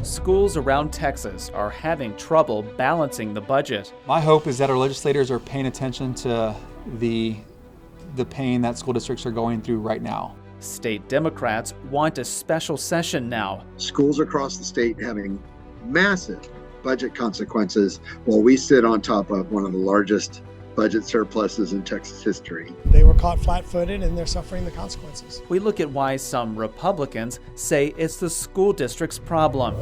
Schools around Texas are having trouble balancing the budget. My hope is that our legislators are paying attention to the pain that school districts are going through right now. State Democrats want a special session now. Schools across the state having massive budget consequences while we sit on top of one of the largest budget surpluses in Texas history. They were caught flat-footed and they're suffering the consequences. We look at why some Republicans say it's the school district's problem.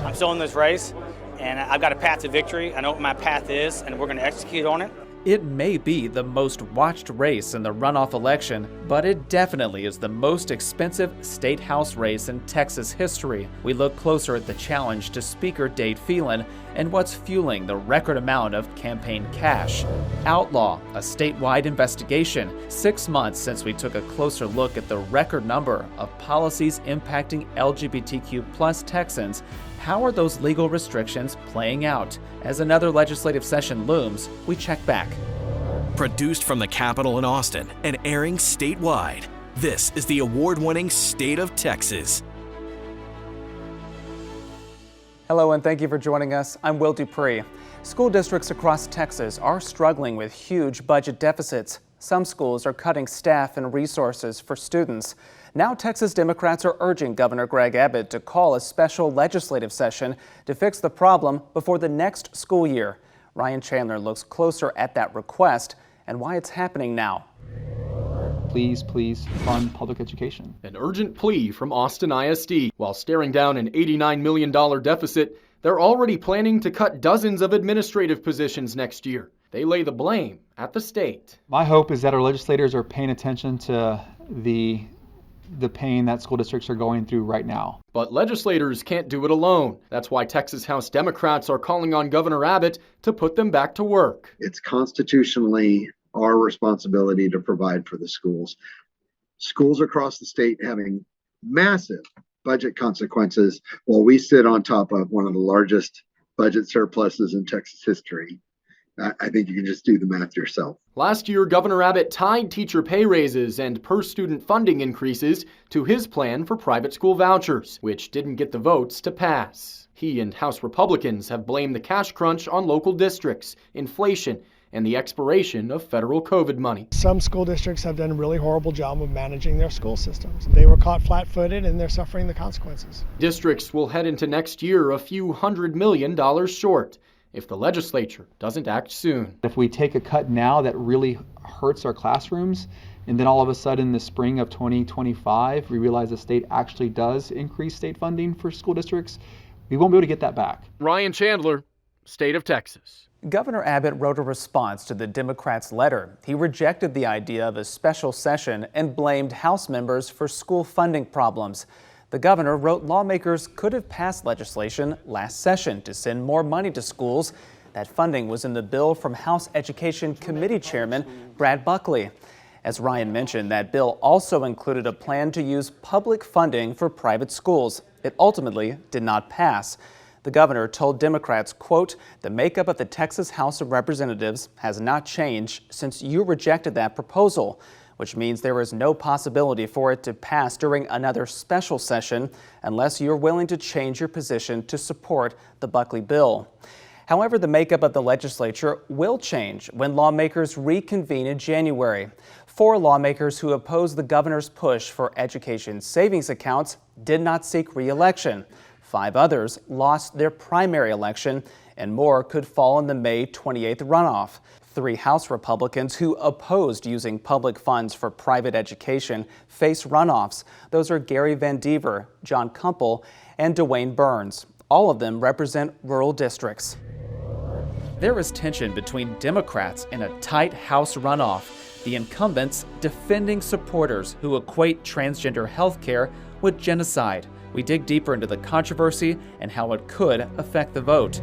I'm still in this race and I've got a path to victory. I know what my path is and we're going to execute on it. It may be the most watched race in the runoff election, but it definitely is the most expensive state house race in Texas history. We look closer at the challenge to Speaker Dade Phelan and what's fueling the record amount of campaign cash. Outlaw, a statewide investigation, 6 months since we took a closer look at the record number of policies impacting LGBTQ+ Texans. How are those legal restrictions playing out? As another legislative session looms, we check back. Produced from the Capitol in Austin and airing statewide, this is the award-winning State of Texas. Hello and thank you for joining us. I'm Will Dupree. School districts across Texas are struggling with huge budget deficits. Some schools are cutting staff and resources for students. Now Texas Democrats are urging Governor Greg Abbott to call a special legislative session to fix the problem before the next school year. Ryan Chandler looks closer at that request and why it's happening now. Please fund public education. An urgent plea from Austin ISD. While staring down an $89 million deficit, they're already planning to cut dozens of administrative positions next year. They lay the blame at the state. My hope is that our legislators are paying attention to the pain that school districts are going through right now. But legislators can't do it alone. That's why Texas House Democrats are calling on Governor Abbott to put them back to work. It's constitutionally our responsibility to provide for the schools. Schools across the state having massive budget consequences while we sit on top of one of the largest budget surpluses in Texas history. I think you can just do the math yourself. Last year, Governor Abbott tied teacher pay raises and per-student funding increases to his plan for private school vouchers, which didn't get the votes to pass. He and House Republicans have blamed the cash crunch on local districts, inflation, and the expiration of federal COVID money. Some school districts have done a really horrible job of managing their school systems. They were caught flat-footed and they're suffering the consequences. Districts will head into next year a few $100 million short if the legislature doesn't act soon. If we take a cut now that really hurts our classrooms, and then all of a sudden in the spring of 2025, we realize the state actually does increase state funding for school districts, we won't be able to get that back. Ryan Chandler, State of Texas. Governor Abbott wrote a response to the Democrats' letter. He rejected the idea of a special session and blamed House members for school funding problems. The governor wrote lawmakers could have passed legislation last session to send more money to schools. That funding was in the bill from House Education Committee Chairman Brad Buckley. As Ryan mentioned, that bill also included a plan to use public funding for private schools. It ultimately did not pass. The governor told Democrats, quote, "The makeup of the Texas House of Representatives has not changed since you rejected that proposal, which means there is no possibility for it to pass during another special session unless you're willing to change your position to support the Buckley bill." However, the makeup of the legislature will change when lawmakers reconvene in January. 4 lawmakers who opposed the governor's push for education savings accounts did not seek re-election. 5 others lost their primary election, and more could fall in the May 28th runoff. 3 House Republicans who opposed using public funds for private education face runoffs. Those are Gary Van Dever, John Kumpel, and Dwayne Burns. All of them represent rural districts. There is tension between Democrats in a tight House runoff. The incumbents defending supporters who equate transgender health care with genocide. We dig deeper into the controversy and how it could affect the vote.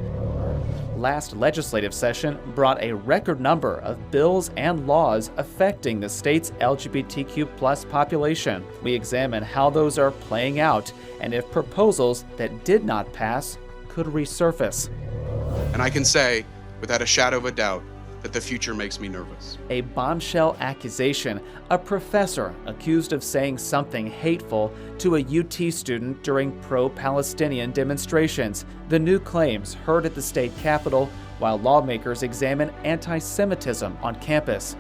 Last legislative session brought a record number of bills and laws affecting the state's LGBTQ+ population. We examine how those are playing out and if proposals that did not pass could resurface. And I can say, without a shadow of a doubt, that the future makes me nervous. A bombshell accusation, a professor accused of saying something hateful to a UT student during pro-Palestinian demonstrations. The new claims heard at the state capitol while lawmakers examine anti-Semitism on campus.